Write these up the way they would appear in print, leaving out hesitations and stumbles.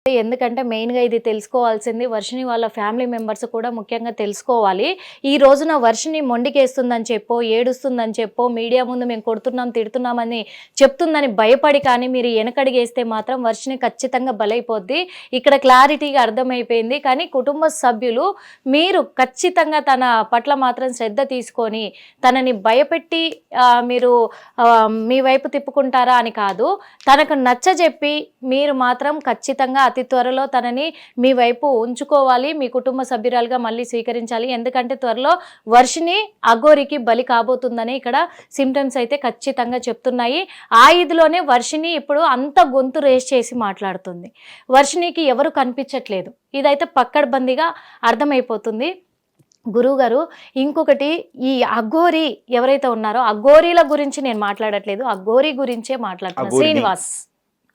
ఎందుకంటే మెయిన్‌గా ఇది తెలుసుకోవాల్సింది వర్షిణి వాళ్ళ ఫ్యామిలీ మెంబర్స్ కూడా ముఖ్యంగా తెలుసుకోవాలి. ఈ రోజున వర్షిణి మొండికేస్తుందని చెప్పో, ఏడుస్తుందని చెప్పో, మీడియా ముందు మేము కొడుతున్నాం, తిడుతున్నామని చెప్తుందని భయపడి కానీ మీరు వెనకడుగేస్తే మాత్రం వర్షిణి ఖచ్చితంగా బలైపోద్ది. ఇక్కడ క్లారిటీగా అర్థమైపోయింది. కానీ కుటుంబ సభ్యులు మీరు ఖచ్చితంగా తన పట్ల మాత్రం శ్రద్ధ తీసుకొని తనని భయపెట్టి మీరు మీ వైపు తిప్పుకుంటారా అని కాదు, తనకు నచ్చజెప్పి మీరు మాత్రం ఖచ్చితంగా అతి త్వరలో తనని మీ వైపు ఉంచుకోవాలి, మీ కుటుంబ సభ్యురాలుగా మళ్ళీ స్వీకరించాలి. ఎందుకంటే త్వరలో వర్షిణి అఘోరికి బలి కాబోతుందని ఇక్కడ సిమ్టమ్స్ అయితే ఖచ్చితంగా చెప్తున్నాయి. ఆ ఇదిలోనే వర్షిణి ఇప్పుడు అంత గొంతు రేస్ చేసి మాట్లాడుతుంది. వర్షిణికి ఎవరు కనిపించట్లేదు. ఇదైతే పక్కడ్బందీగా అర్థమైపోతుంది. గురువుగారు, ఇంకొకటి, ఈ అఘోరి ఎవరైతే ఉన్నారో అఘోరీల గురించి నేను మాట్లాడట్లేదు, అఘోరి గురించే మాట్లాడుతున్నాను. శ్రీనివాస్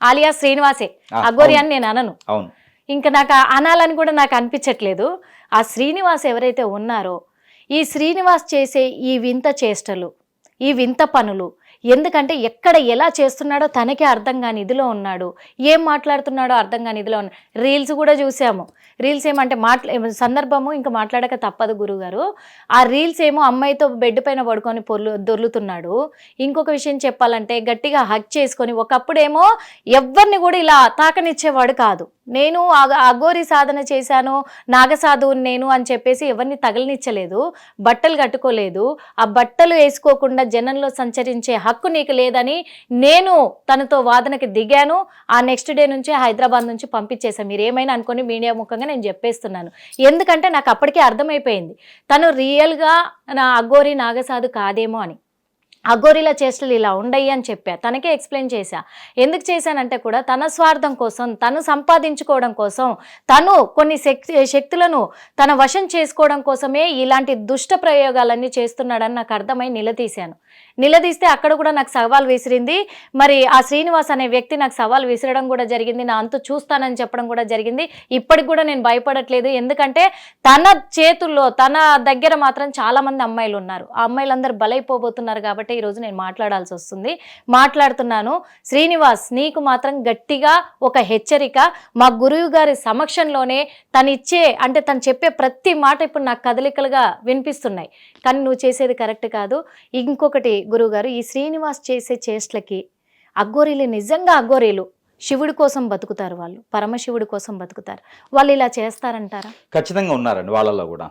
ఆలియా శ్రీనివాసే, అఘోరి అని నేను అనను. ఇంకా నాకు అనాలని కూడా నాకు అనిపించట్లేదు. ఆ శ్రీనివాస్ ఎవరైతే ఉన్నారో ఈ శ్రీనివాస్ చేసే ఈ వింత చేష్టలు, ఈ వింత పనులు, ఎందుకంటే ఎక్కడ ఎలా చేస్తున్నాడో తనకే అర్థం కాని ఇదిలో ఉన్నాడు, ఏం మాట్లాడుతున్నాడో అర్థం కాని ఇదిలో ఉన్నాడు. రీల్స్ కూడా చూసాము. రీల్స్ ఏమంటే సందర్భము ఇంకా మాట్లాడక తప్పదు గురుగారు. ఆ రీల్స్ ఏమో అమ్మాయితో బెడ్ పైన పడుకొని దొర్లుతున్నాడు. ఇంకొక విషయం చెప్పాలంటే గట్టిగా హగ్ చేసుకొని, ఒకప్పుడేమో ఎవరిని కూడా ఇలా తాకనిచ్చేవాడు కాదు. నేను అఘోరి సాధన చేశాను, నాగసాధువుని నేను అని చెప్పేసి ఎవరిని తగలనిచ్చలేదు, బట్టలు కట్టుకోలేదు. ఆ బట్టలు వేసుకోకుండా జనంలో సంచరించే హక్కు నీకు లేదని నేను తనతో వాదనకి దిగాను. ఆ నెక్స్ట్ డే నుంచి హైదరాబాద్ నుంచి పంపించేశాను. మీరు ఏమైనా అనుకోని మీడియా ముఖంగా నేను చెప్పేస్తున్నాను. ఎందుకంటే నాకు అప్పటికే అర్థమైపోయింది తను రియల్గా నా అఘోరి నాగసాధు కాదేమో అని. అఘోరీల చేష్టలు ఇలా ఉండయి అని చెప్పా, తనకే ఎక్స్ప్లెయిన్ చేశా. ఎందుకు చేశానంటే కూడా తన స్వార్థం కోసం, తను సంపాదించుకోవడం కోసం, తను కొన్ని శక్తులను తన వశం చేసుకోవడం కోసమే ఇలాంటి దుష్ట ప్రయోగాలన్నీ చేస్తున్నాడని నాకు అర్థమై నిలదీశాను. నిలదీస్తే అక్కడ కూడా నాకు సవాల్ విసిరింది. మరి ఆ శ్రీనివాస్ అనే వ్యక్తి నాకు సవాల్ విసిరడం కూడా జరిగింది, నా అంతు చూస్తానని చెప్పడం కూడా జరిగింది. ఇప్పటికి కూడా నేను భయపడట్లేదు. ఎందుకంటే తన చేతుల్లో, తన దగ్గర మాత్రం చాలా మంది అమ్మాయిలు ఉన్నారు. ఆ అమ్మాయిలందరూ బలైపోబోతున్నారు. కాబట్టి ఈరోజు నేను మాట్లాడాల్సి వస్తుంది, మాట్లాడుతున్నాను. శ్రీనివాస్, నీకు మాత్రం గట్టిగా ఒక హెచ్చరిక. మా గురువు గారి సమక్షంలోనే తను చెప్పే ప్రతి మాట ఇప్పుడు నాకు కదలికలుగా వినిపిస్తున్నాయి. కానీ నువ్వు చేసేది కరెక్ట్ కాదు. ఇంకొకటి గురువుగారు, ఈ శ్రీనివాస్ చేసే చేష్టలకి అఘోరీలు నిజంగా అఘోరీలు శివుడి కోసం బతుకుతారు, వాళ్ళు పరమశివుడి కోసం బతుకుతారు. వాళ్ళు ఇలా చేస్తారంటారా? ఖచ్చితంగా ఉన్నారండి వాళ్ళలో కూడా.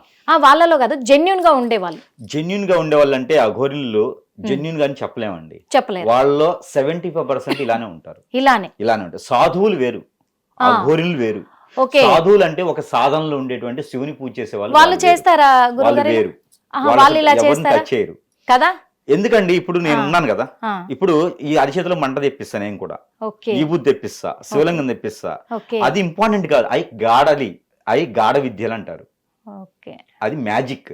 వాళ్ళలో కాదు, జెన్యున్ గా ఉండేవాళ్ళు. జెన్యున్ గా ఉండేవాళ్ళు అంటే అఘోరీలు జెన్యున్ గా అని చెప్పలేమండి. చెప్పలేదు. వాళ్ళలో 75% ఇలానే ఉంటారు. ఇలానే ఉంటారు. సాధువులు వేరు, అఘోరీలు వేరు. సాధువులు అంటే ఒక సాధనలో ఉండేటువంటి శివుని పూజ చేసే వాళ్ళు చేస్తారా? వాళ్ళు వేరు, చేయరు కదా. ఎందుకండి, ఇప్పుడు నేను ఉన్నాను కదా, ఇప్పుడు ఈ అరిచేతిలో మంట తెప్పిస్తా, నేను కూడా ఈ బుద్ధి తెప్పిస్తా, శివలింగం తెప్పిస్తా. అది ఇంపార్టెంట్ కాదు. అవి గాఢ విద్యలు అంటారు. అది మ్యాజిక్.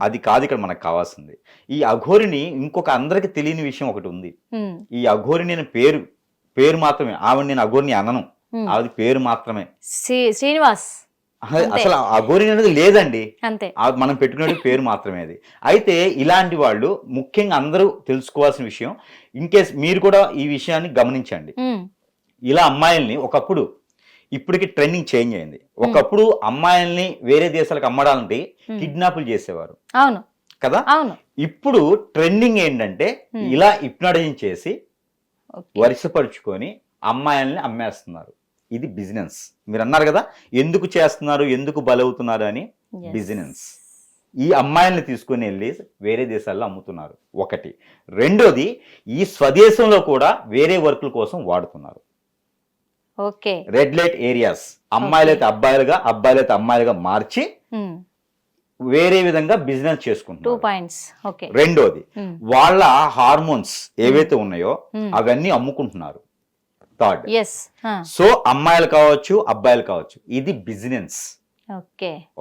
అది కాదు ఇక్కడ మనకు కావాల్సింది. ఈ అఘోరిని ఇంకొక అందరికి తెలియని విషయం ఒకటి ఉంది. ఈ అఘోరిని నేను పేరు మాత్రమే, ఆవిడ నేను అఘోరిని అనను, అది పేరు మాత్రమే. శ్రీనివాస్ అసలు అఘోరి అనేది లేదండి, మనం పెట్టుకునే పేరు మాత్రమే అది. అయితే ఇలాంటి వాళ్ళు ముఖ్యంగా అందరూ తెలుసుకోవాల్సిన విషయం, ఇన్ కేస్ మీరు కూడా ఈ విషయాన్ని గమనించండి. ఇలా అమ్మాయిల్ని ఒకప్పుడు, ఇప్పటికి ట్రెండింగ్ చేంజ్ అయింది. ఒకప్పుడు అమ్మాయిల్ని వేరే దేశాలకు అమ్మడాలంటే కిడ్నాపులు చేసేవారు, అవును కదా. ఇప్పుడు ట్రెండింగ్ ఏంటంటే ఇలా హిప్నటైజింగ్ చేసి వరుసపరుచుకొని అమ్మాయిల్ని అమ్మేస్తున్నారు. ఇది బిజినెస్. మీరు అన్నారు కదా ఎందుకు చేస్తున్నారు, ఎందుకు బలవుతున్నారు అని. బిజినెస్. ఈ అమ్మాయిల్ని తీసుకుని వెళ్ళి వేరే దేశాల్లో అమ్ముతున్నారు, ఒకటి. రెండోది, ఈ స్వదేశంలో కూడా వేరే వర్కుల కోసం వాడుతున్నారు. రెడ్ లైట్ ఏరియాస్, అమ్మాయిలైతే అబ్బాయిలుగా, అబ్బాయిలైతే అమ్మాయిలుగా మార్చి వేరే విధంగా బిజినెస్ చేసుకుంటున్నారు. రెండోది, వాళ్ళ హార్మోన్స్ ఏవైతే ఉన్నాయో అవన్నీ అమ్ముకుంటున్నారు. థర్డ్, సో అమ్మాయిలు కావచ్చు, అబ్బాయిలు కావచ్చు, ఇది బిజినెస్.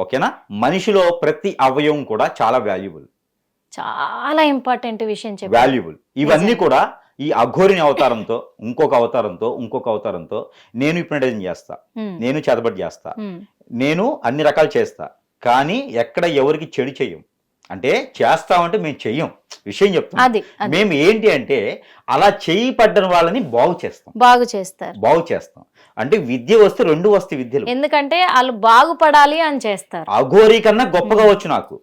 ఓకేనా. మనిషిలో ప్రతి అవయవం కూడా చాలా వాల్యుబుల్, చాలా ఇంపార్టెంట్ విషయం, వాల్యుబుల్. ఇవన్నీ కూడా ఈ అఘోరిని అవతారంతో, ఇంకొక అవతారంతో నేను హిప్నటైజింగ్ చేస్తా, నేను చేతబడి చేస్తా, నేను అన్ని రకాలు చేస్తా, కానీ ఎక్కడ ఎవరికి చెడు చెయ్యం. అంటే చేస్తామంటే మేము చెయ్యం, విషయం చెప్తాం. అది మేము ఏంటి అంటే అలా చెయ్యి పడ్డని వాళ్ళని బాగు చేస్తాం. అంటే విద్య వస్తే 2 వస్తాయి విద్యలు, ఎందుకంటే వాళ్ళు బాగుపడాలి అని చేస్తారు. అఘోరీ కన్నా గొప్పగా వచ్చు నాకు.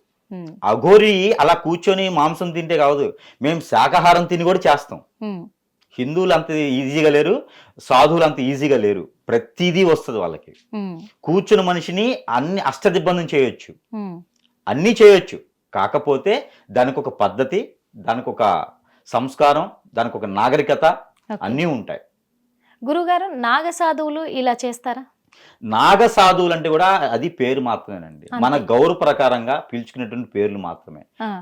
అఘోరీ అలా కూర్చొని మాంసం తింటే కాదు, మేము శాకాహారం తిని కూడా చేస్తాం. హిందువులు అంత ఈజీగా లేరు, సాధువులు అంత ఈజీగా లేరు. ప్రతిదీ వస్తుంది వాళ్ళకి. కూర్చున్న మనిషిని అన్ని అష్టదిబ్బందం చేయొచ్చు, అన్నీ చేయొచ్చు. కాకపోతే దానికి ఒక పద్ధతి, దానికి ఒక సంస్కారం, దానికి ఒక నాగరికత అన్నీ ఉంటాయి. గురుగారు, నాగ సాధువులు ఇలా చేస్తారా? నాగ సాధువులు అంటే కూడా అది పేరు మాత్రమేనండి, మన గౌరవ ప్రకారంగా పిలుచుకునేటువంటి పేర్లు మాత్రమే.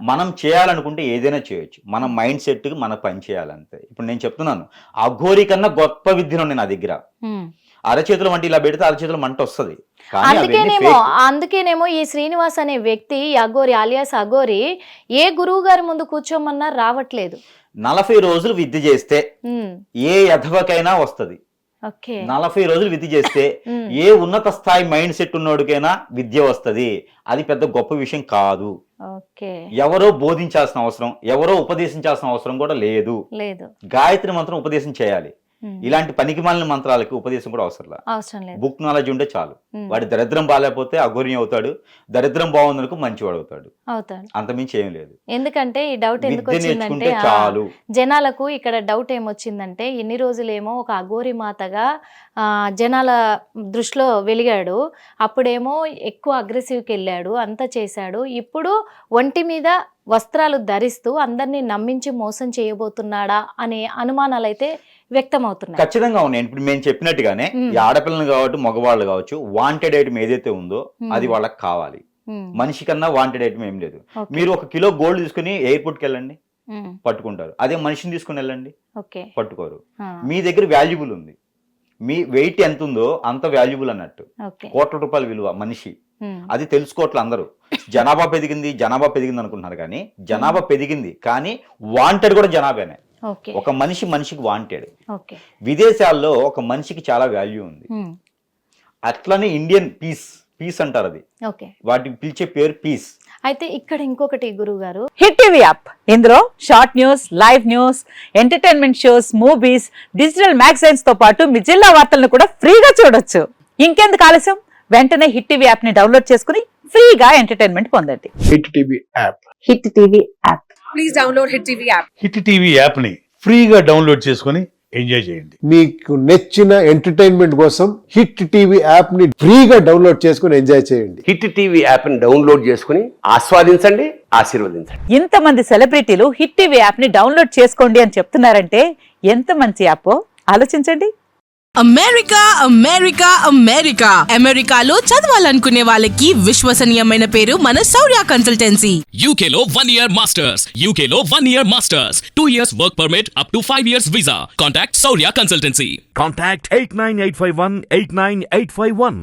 మనం చేయాలనుకుంటే ఏదైనా చేయొచ్చు, మన మైండ్ సెట్ కి మన పని చేయాలంతే. ఇప్పుడు నేను చెప్తున్నాను, అఘోరీ కన్నా గొప్ప విద్యను ఉన్నాయి నా దగ్గర. అరచేతుల మంట ఇలా పెడితే అరచేతుల మంట వస్తుంది. అందుకేనేమో ఈ శ్రీనివాస్ అనే వ్యక్తి అఘోరి ఆలియాస్ అఘోరి ఏ గురువు గారి ముందు కూర్చోమన్నా రావట్లేదు. 40 రోజులు విద్య చేస్తే ఏ యథవకైనా వస్తుంది. 40 రోజులు విద్య చేస్తే ఏ ఉన్నత స్థాయి మైండ్ సెట్ ఉన్నోడికైనా విద్య వస్తుంది. అది పెద్ద గొప్ప విషయం కాదు. ఎవరో బోధించాల్సిన అవసరం, ఎవరో ఉపదేశించాల్సిన అవసరం కూడా లేదు. గాయత్రి మంత్రం ఉపదేశం చేయాలి. ఇలాంటి పనికి మాలిన మంత్రాలకి ఉపదేశం కూడా అవసరం లేదు. బుక్ నాలెడ్జ్ ఉంటే చాలు. వాడి దరిద్రం బాగాలేకపోతే అఘోరి అవుతాడు, దరిద్రం బాగుందనుకో మంచివాడు అవుతాడు. అంతమించి ఏం లేదు. ఎందుకంటే ఈ డౌట్ ఎందుకు వచ్చిందంటే, జనాలకు ఇక్కడ డౌట్ ఏమొచ్చిందంటే, ఇన్ని రోజులేమో ఒక అఘోరి మాతగా జనాల దృష్టిలో వెలిగాడు, అప్పుడేమో ఎక్కువ అగ్రెసివ్కి వెళ్ళాడు, అంతా చేశాడు. ఇప్పుడు ఒంటి మీద వస్త్రాలు ధరిస్తూ అందరినీ నమ్మించి మోసం చేయబోతున్నాడా అనే అనుమానాలు అయితే వ్యక్తం అవుతున్నాయి. ఖచ్చితంగా ఉన్నాయి. ఇప్పుడు మేము చెప్పినట్టుగానే ఈ ఆడపిల్లలు కావచ్చు, మగవాళ్ళు కావచ్చు, వాంటెడ్ ఐటమ్ ఏదైతే ఉందో అది వాళ్ళకి కావాలి. మనిషి కన్నా వాంటెడ్ ఐటమ్ ఏం లేదు. మీరు 1 కిలో గోల్డ్ తీసుకుని ఎయిర్పోర్ట్కి వెళ్ళండి, పట్టుకుంటారు. అదే మనిషిని తీసుకుని వెళ్ళండి, పట్టుకోరు. మీ దగ్గర వాల్యుబుల్ ఉంది, మీ వెయిట్ ఎంత ఉందో అంత వాల్యుబుల్ అన్నట్టు. కోట్ల రూపాయల విలువ మనిషి, అది తెలుసుకోవట్లే అందరూ. జనాభా పెరిగింది అనుకుంటున్నారు, కానీ జనాభా పెరిగింది కానీ వాంటెడ్ కూడా జనాభానే. ఒక మనిషికి వాంటెడ్. విదేశాల్లో ఒక మనిషికి చాలా వాల్యూ ఉంది. అట్లనే ఇండియన్ పీస్ అంటారు, అది వాటికి పిలిచే పేరు పీస్. అయితే ఇక్కడ ఇంకొకటి గురువు గారు, హిట్ టీవీ యాప్, ఇందులో short news, live news, entertainment shows, movies, digital magazines తో పాటు మీ జిల్లా వార్తలను కూడా ఫ్రీగా చూడొచ్చు. ఇంకెందుకు ఆలస్యం, వెంటనే హిట్ టీవీ యాప్ ని డౌన్లోడ్ చేసుకుని ఫ్రీగా ఎంటర్టైన్మెంట్ పొందండి. Hit TV app, hit TV app, please download hit TV app. Hit TV app ని ఫ్రీగా డౌన్లోడ్ చేసుకుని ఎంజాయ్ చేయండి. మీకు నచ్చిన ఎంటర్టైన్మెంట్ కోసం హిట్ టీవీ యాప్ ని ఫ్రీగా డౌన్లోడ్ చేసుకుని ఎంజాయ్ చేయండి. హిట్ టీవీ యాప్ ని డౌన్లోడ్ చేసుకుని ఆస్వాదించండి, ఆశీర్వదించండి. ఇంతమంది సెలబ్రిటీలు హిట్ టీవీ యాప్ ని డౌన్లోడ్ చేసుకోండి అని చెప్తున్నారంటే ఎంత మంచి యాప్ ఆలోచించండి. అమెరికాలో చదవాలనుకునే వాళ్ళకి విశ్వసనీయమైన పేరు మన శౌర్య కన్సల్టెన్సీ. UK లో 1 year masters, 2 years work permit up to 5 years visa. Contact Saurya Consultancy. Contact 89851 89851.